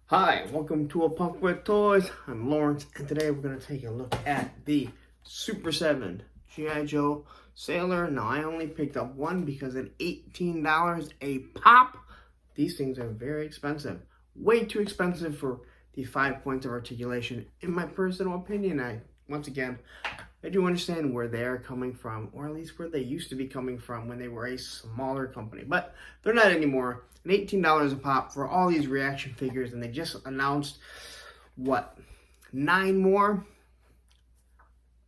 Hi, welcome to A Punk with Toys. I'm Lawrence, and today we're going to take a look at the Super 7 G.I. Joe Sailor. Now, I only picked up one because at $18 a pop, these things are very expensive. Way too expensive for the 5 points of articulation. In my personal opinion, once again, I do understand where they're coming from, or at least where they used to be coming from when they were a smaller company. But they're not anymore. And $18 a pop for all these reaction figures, and they just announced, what, 9 more?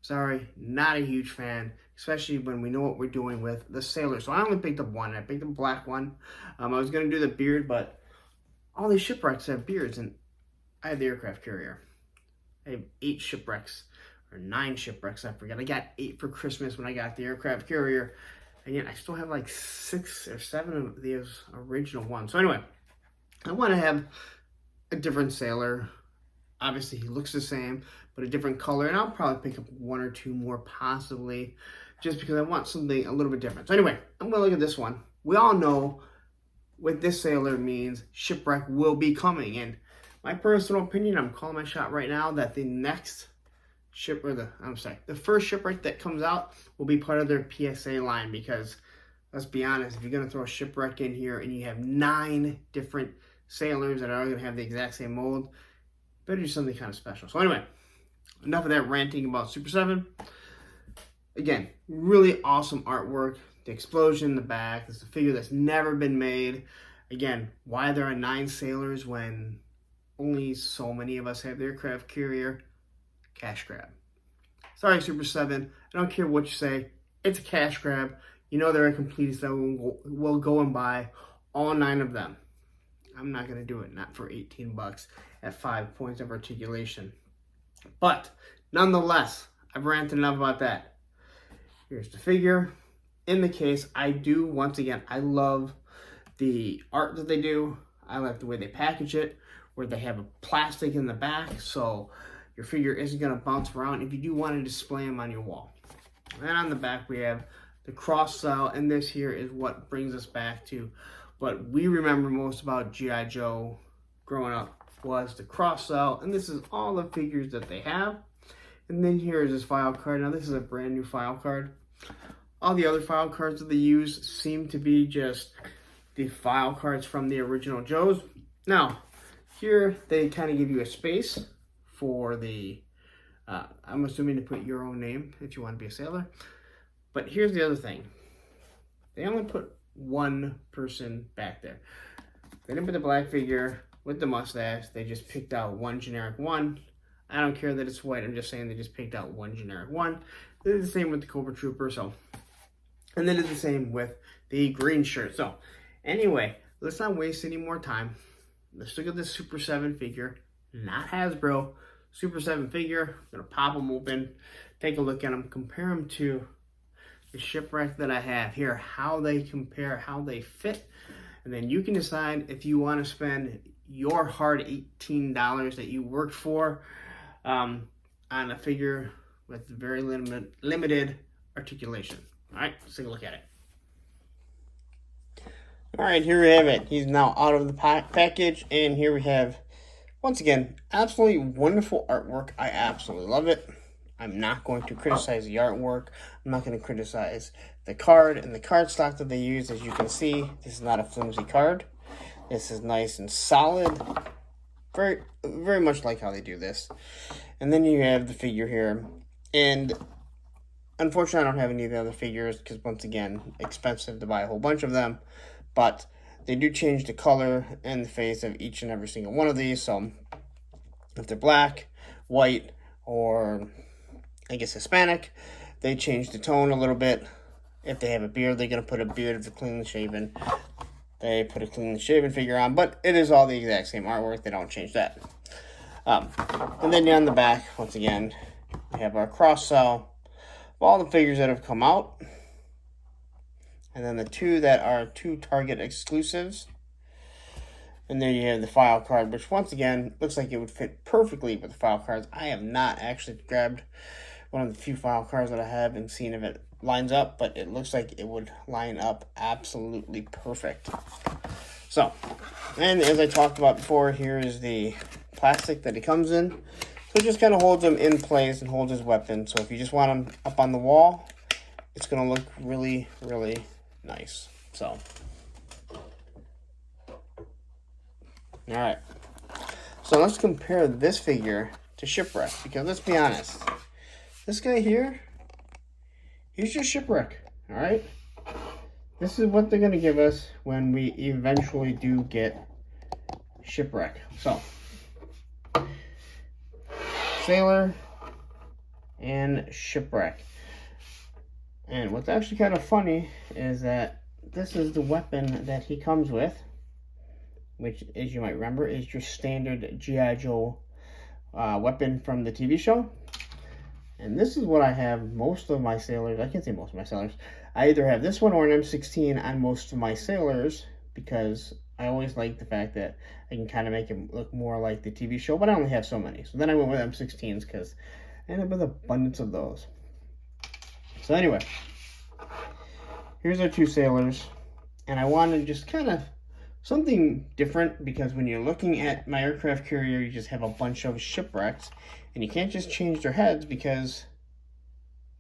Sorry, not a huge fan, especially when we know what we're doing with the Sailor. So I only picked up one. I picked up a black one. I was going to do the beard, but all these shipwrecks have beards, and I have the aircraft carrier. I have 8 shipwrecks. Or 9 shipwrecks, I forget. I got 8 for Christmas when I got the aircraft carrier. And yet I still have like 6 or 7 of these original ones. So anyway, I want to have a different Sailor. Obviously, he looks the same, but a different color. And I'll probably pick up 1 or 2 more possibly, just because I want something a little bit different. So anyway, I'm going to look at this one. We all know what this Sailor means. Shipwreck will be coming. And my personal opinion, I'm calling my shot right now that the next the first shipwreck that comes out will be part of their PSA line, because let's be honest, if you're going to throw a shipwreck in here and you have 9 different Sailors that are all going to have the exact same mold, better do something kind of special. So anyway, enough of that ranting about Super 7. Again, really awesome artwork. The explosion in the back. This is a figure that's never been made. Again, why there are 9 Sailors when only so many of us have the aircraft carrier? Cash grab. Sorry, Super 7. I don't care what you say. It's a cash grab. You know there are completists that will go and buy all 9 of them. I'm not going to do it. Not for 18 bucks at 5 points of articulation. But nonetheless, I've ranted enough about that. Here's the figure. In the case, I do, once again, I love the art that they do. I like the way they package it, where they have a plastic in the back, so your figure isn't going to bounce around if you do want to display them on your wall. And on the back, we have the cross cell, and this here is what brings us back to what we remember most about G.I. Joe growing up, was the cross cell, and this is all the figures that they have. And then here is this file card. Now, this is a brand new file card. All the other file cards that they use seem to be just the file cards from the original Joes. Now, here they kind of give you a space for the, I'm assuming to put your own name if you want to be a sailor. But here's the other thing. They only put one person back there. They didn't put the black figure with the mustache. They just picked out one generic one. I don't care that it's white. I'm just saying they just picked out one generic one. They did the same with the Cobra Trooper. And they did the same with the green shirt. So anyway, let's not waste any more time. Let's look at this Super 7 figure. Not Hasbro. Super 7 figure. I'm going to pop them open, take a look at them, compare them to the shipwreck that I have here, how they compare, how they fit, and then you can decide if you want to spend your hard $18 that you worked for on a figure with very limited articulation. All right, let's take a look at it. All right, here we have it. He's now out of the package, and here we have, once again, absolutely wonderful artwork. I absolutely love it. I'm not going to criticize the artwork. I'm not going to criticize the card and the card stock that they use. As you can see, this is not a flimsy card. This is nice and solid. Very, very much like how they do this. And then you have the figure here. And unfortunately, I don't have any of the other figures because, once again, expensive to buy a whole bunch of them. But they do change the color and the face of each and every single one of these. So if they're black, white, or I guess Hispanic, they change the tone a little bit. If they have a beard, they're going to put a beard. If they're cleanly shaven, they put a cleanly shaven figure on. But it is all the exact same artwork. They don't change that. And then on the back, once again, we have our cross cell of all the figures that have come out. And then the 2 that are 2 Target exclusives. And there you have the file card, which once again looks like it would fit perfectly with the file cards. I have not actually grabbed one of the few file cards that I have and seen if it lines up, but it looks like it would line up absolutely perfect. So, and as I talked about before, here is the plastic that he comes in. So it just kind of holds him in place and holds his weapon. So if you just want him up on the wall, it's going to look really, really nice. So, alright. So let's compare this figure to Shipwreck, because let's be honest, this guy here, he's just Shipwreck, alright? This is what they're going to give us when we eventually do get Shipwreck. So, Sailor and Shipwreck. And what's actually kind of funny is that this is the weapon that he comes with, which, as you might remember, is your standard G.I. Joe weapon from the TV show. And this is what I have most of my sailors. I can't say most of my sailors. I either have this one or an M16 on most of my sailors, because I always like the fact that I can kind of make it look more like the TV show, but I only have so many. So then I went with M16s because I ended up with an abundance of those. So anyway, here's our two sailors. And I wanted just kind of something different, because when you're looking at my aircraft carrier, you just have a bunch of shipwrecks, and you can't just change their heads because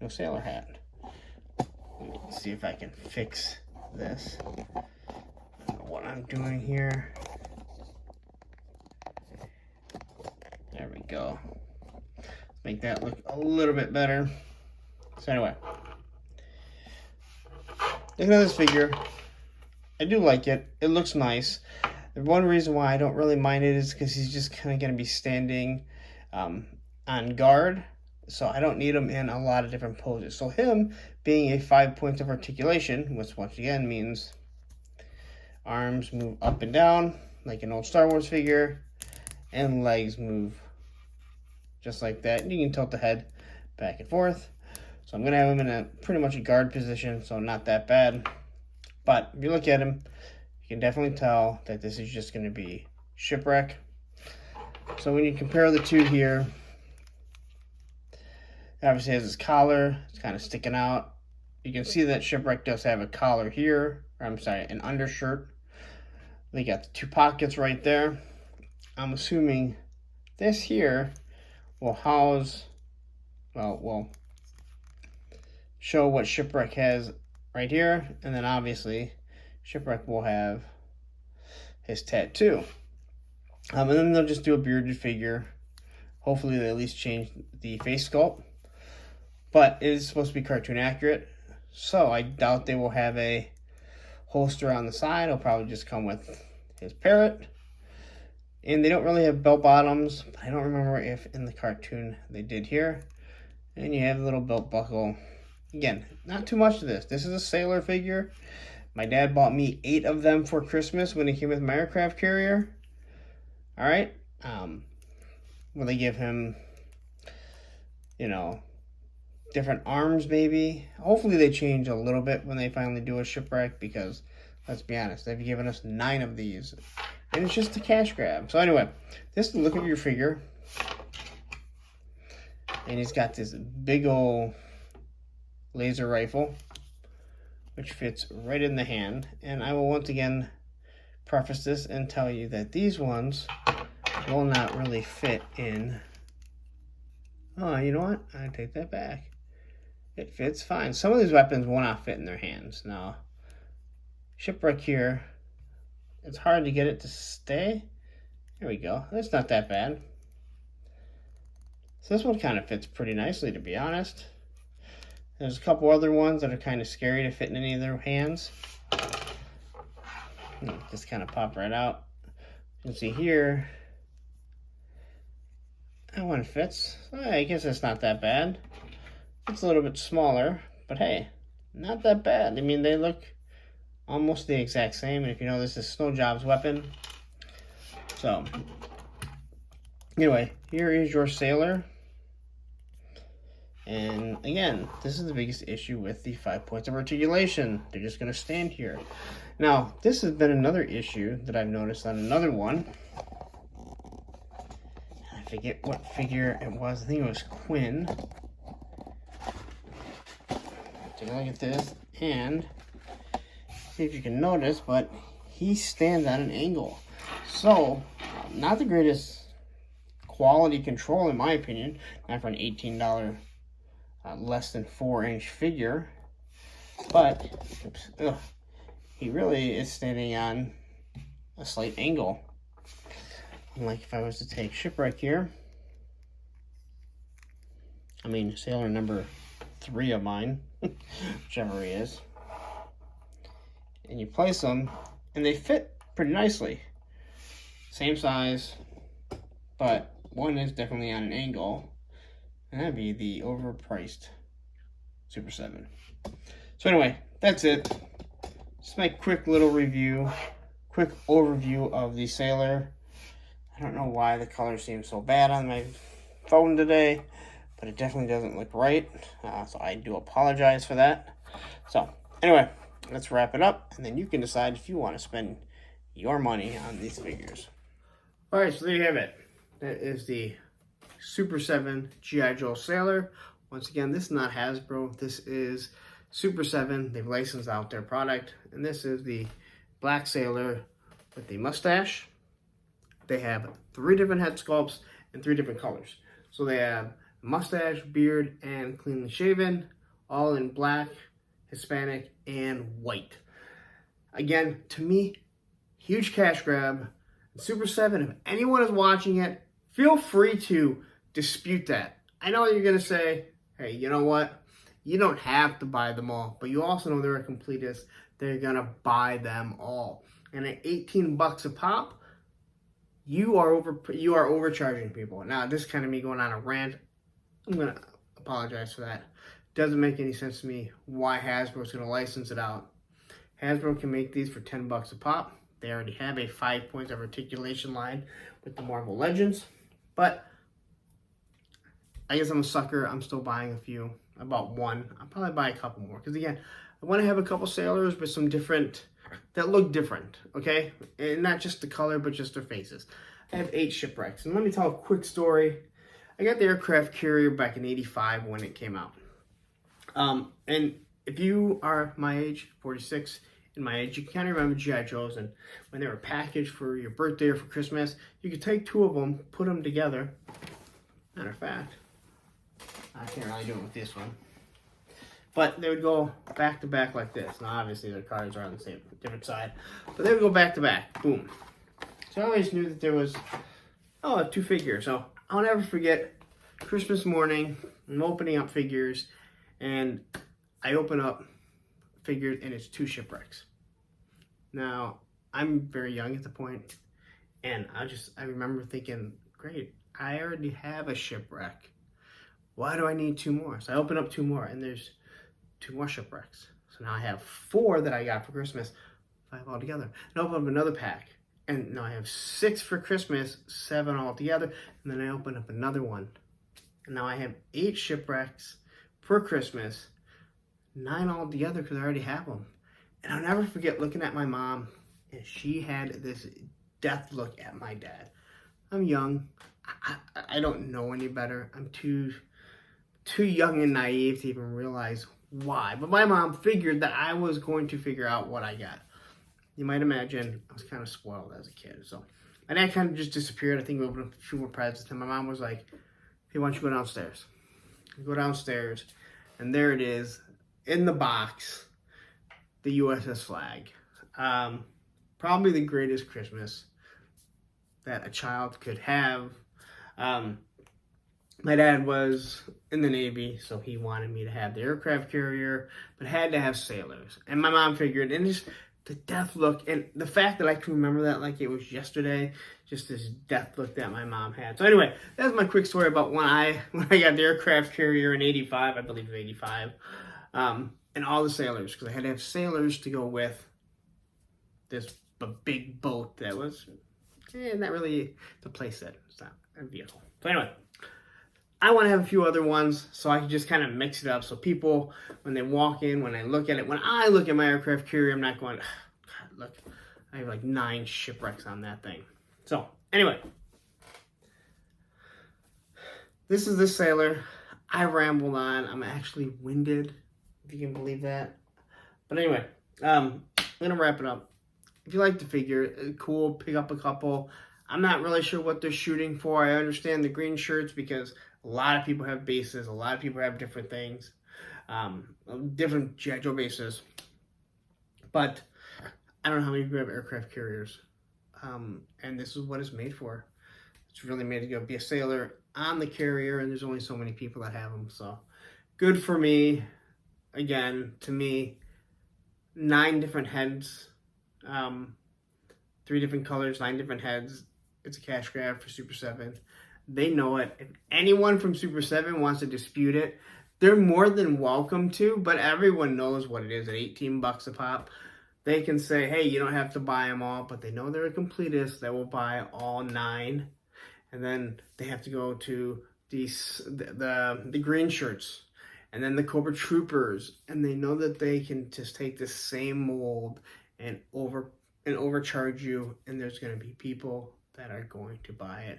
no sailor hat. Let me see if I can fix this. I don't know what I'm doing here. There we go. Make that look a little bit better. So anyway, looking at this figure, I do like it. It looks nice. The one reason why I don't really mind it is because he's just kind of going to be standing on guard. So I don't need him in a lot of different poses. So him being a 5 points of articulation, which once again means arms move up and down like an old Star Wars figure, and legs move just like that. And you can tilt the head back and forth. So I'm going to have him in a pretty much a guard position, so not that bad. But if you look at him, you can definitely tell that this is just going to be Shipwreck. So when you compare the two here, it obviously has his collar. It's kind of sticking out. You can see that Shipwreck does have a collar here. Or I'm sorry, an undershirt. They got the two pockets right there. I'm assuming this here will house, well, will show what Shipwreck has right here, and then obviously Shipwreck will have his tattoo. And then they'll just do a bearded figure. Hopefully they at least change the face sculpt. But it is supposed to be cartoon accurate, so I doubt they will have a holster on the side. It'll probably just come with his parrot. And they don't really have belt bottoms. I don't remember if in the cartoon they did here. And you have a little belt buckle. Again, not too much of this. This is a sailor figure. My dad bought me 8 of them for Christmas when he came with my aircraft carrier. Alright. Will they give him, you know, different arms maybe? Hopefully they change a little bit when they finally do a Shipwreck, because let's be honest, they've given us 9 of these. And it's just a cash grab. So anyway, this is the look of your figure. And he's got this big old laser rifle, which fits right in the hand. And I will once again preface this and tell you that these ones will not really fit in. Oh, you know what? I take that back. It fits fine. Some of these weapons will not fit in their hands. Now, Shipwreck here, it's hard to get it to stay. There we go. That's not that bad. So this one kind of fits pretty nicely, to be honest. There's a couple other ones that are kind of scary to fit in any of their hands. Just kind of pop right out. You can see here, that one fits. I guess it's not that bad. It's a little bit smaller, but hey, not that bad. I mean, they look almost the exact same. And if you know, this is Snow Job's weapon. So, anyway, here is your sailor. And again, this is the biggest issue with the 5 points of articulation. They're just going to stand here. Now, this has been another issue that I've noticed on another one. I forget what figure it was. I think it was Quinn. take a look at this and see if you can notice, but he stands at an angle. So, not the greatest quality control in my opinion, not for an $18 less than 4-inch figure, but he really is standing on a slight angle. Like if I was to take Shipwreck here, I mean sailor number 3 of mine, whichever he is, and you place them, and they fit pretty nicely. Same size, but one is definitely on an angle, and that'd be the overpriced Super 7. So anyway, that's it. Just my quick little review, quick overview of the Sailor. I don't know why the color seems so bad on my phone today, but it definitely doesn't look right. So I do apologize for that. So anyway, let's wrap it up, and then you can decide if you want to spend your money on these figures. All right, so there you have it. That is the Super 7 G.I. Joe Sailor. Once again, this is not Hasbro. This is Super 7. They've licensed out their product, and this is the black Sailor with the mustache. They have 3 different head sculpts and 3 different colors. So they have mustache, beard, and cleanly shaven, all in black, Hispanic, and white. Again, to me, huge cash grab. Super 7, if anyone is watching it, feel free to dispute that. I know you're going to say, hey, you know what? You don't have to buy them all, but you also know they're a completist. They're going to buy them all. And at 18 bucks a pop, you are overcharging people. Now, this is kind of me going on a rant. I'm going to apologize for that. Doesn't make any sense to me why Hasbro is going to license it out. Hasbro can make these for 10 bucks a pop. They already have a 5 points of articulation line with the Marvel Legends. But I guess I'm a sucker. I'm still buying a few. I bought one. I'll probably buy a couple more. Because again, I want to have a couple sailors with some different, that look different, okay? And not just the color, but just their faces. I have 8 shipwrecks. And let me tell a quick story. I got the aircraft carrier back in '85 when it came out. And if you are my age, 46, in my age, you can kind of remember G.I. Joes, and when they were packaged for your birthday or for Christmas, you could take 2 of them, put them together. Matter of fact, I can't really do it with this one. But they would go back to back like this. Now, obviously, their cards are on the same, different side. But they would go back to back. Boom. So I always knew that there was, 2 figures. So I'll never forget Christmas morning, I'm opening up figures, and I open up figures, and it's 2 shipwrecks. Now, I'm very young at the point, and I remember thinking, great, I already have a shipwreck. Why do I need 2 more? So I open up 2 more, and there's 2 more shipwrecks. So now I have 4 that I got for Christmas, 5 altogether. And I open up another pack, and now I have 6 for Christmas, 7 altogether, and then I open up another one. And now I have 8 shipwrecks for Christmas, 9 altogether because I already have them. And I'll never forget looking at my mom, and she had this death look at my dad. I'm young. I don't know any better. I'm too young and naive to even realize why. But my mom figured that I was going to figure out what I got. You might imagine I was kind of spoiled as a kid. So my dad kind of just disappeared. I think we opened up a few more presents, and my mom was like, hey, why don't you go downstairs? I go downstairs, and there it is, in the box, the USS Flagg. Probably the greatest Christmas that a child could have. My dad was in the Navy, so he wanted me to have the aircraft carrier, but had to have sailors. And my mom figured, and just the death look, and the fact that I can remember that like it was yesterday, just this death look that my mom had. So anyway, that's my quick story about when I got the aircraft carrier in '85, I believe it was '85, and all the sailors, because I had to have sailors to go with this big boat that was not really the playset. It's not a vehicle. So anyway, I want to have a few other ones so I can just kind of mix it up. So people, when they walk in, when I look at it, when I look at my aircraft carrier, I'm not going, God, look, I have like 9 shipwrecks on that thing. So anyway, this is the sailor. I rambled on. I'm actually winded. if you can believe that. But anyway, I'm going to wrap it up. If you like the figure, cool, pick up a couple. I'm not really sure what they're shooting for. I understand the green shirts because a lot of people have bases. A lot of people have different things, different G.I. Joe bases. But I don't know how many people have aircraft carriers. And this is what it's made for. It's really made to go be a sailor on the carrier, and there's only so many people that have them. So good for me. Again, to me, 9 different heads, 3 different colors, 9 different heads. It's a cash grab for Super 7. They know it. If anyone from Super 7 wants to dispute it, they're more than welcome to, but everyone knows what it is at $18 a pop. They can say, hey, you don't have to buy them all, but they know they're a completist that will buy all 9. And then they have to go to the green shirts and then the Cobra Troopers. And they know that they can just take the same mold and overcharge you. And there's going to be people that are going to buy it.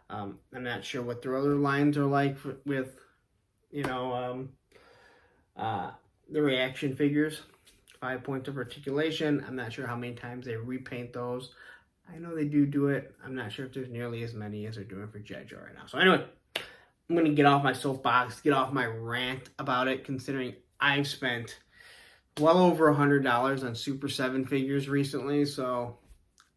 I'm not sure what their other lines are like with, the reaction figures. 5 points of articulation. I'm not sure how many times they repaint those. I know they do it. I'm not sure if there's nearly as many as they're doing for G.I. Joe right now. So anyway, I'm going to get off my soapbox, get off my rant about it, considering I've spent well over $100 on Super 7 figures recently. So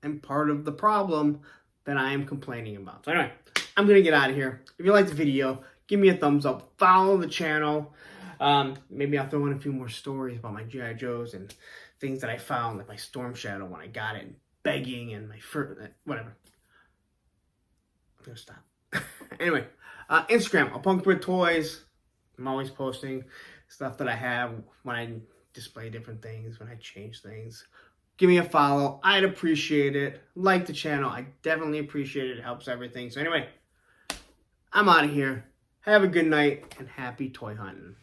I'm part of the problem that I am complaining about. So anyway, I'm going to get out of here. If you liked the video, give me a thumbs up. Follow the channel. Maybe I'll throw in a few more stories about my G.I. Joes and things that I found, like my Storm Shadow when I got it, begging, and my whatever. I'm gonna stop. Anyway, Instagram, A Punk with Toys. I'm always posting stuff that I have when I display different things, when I change things. Give me a follow. I'd appreciate it. Like the channel. I definitely appreciate it. It helps everything. So anyway, I'm out of here. Have a good night and happy toy hunting.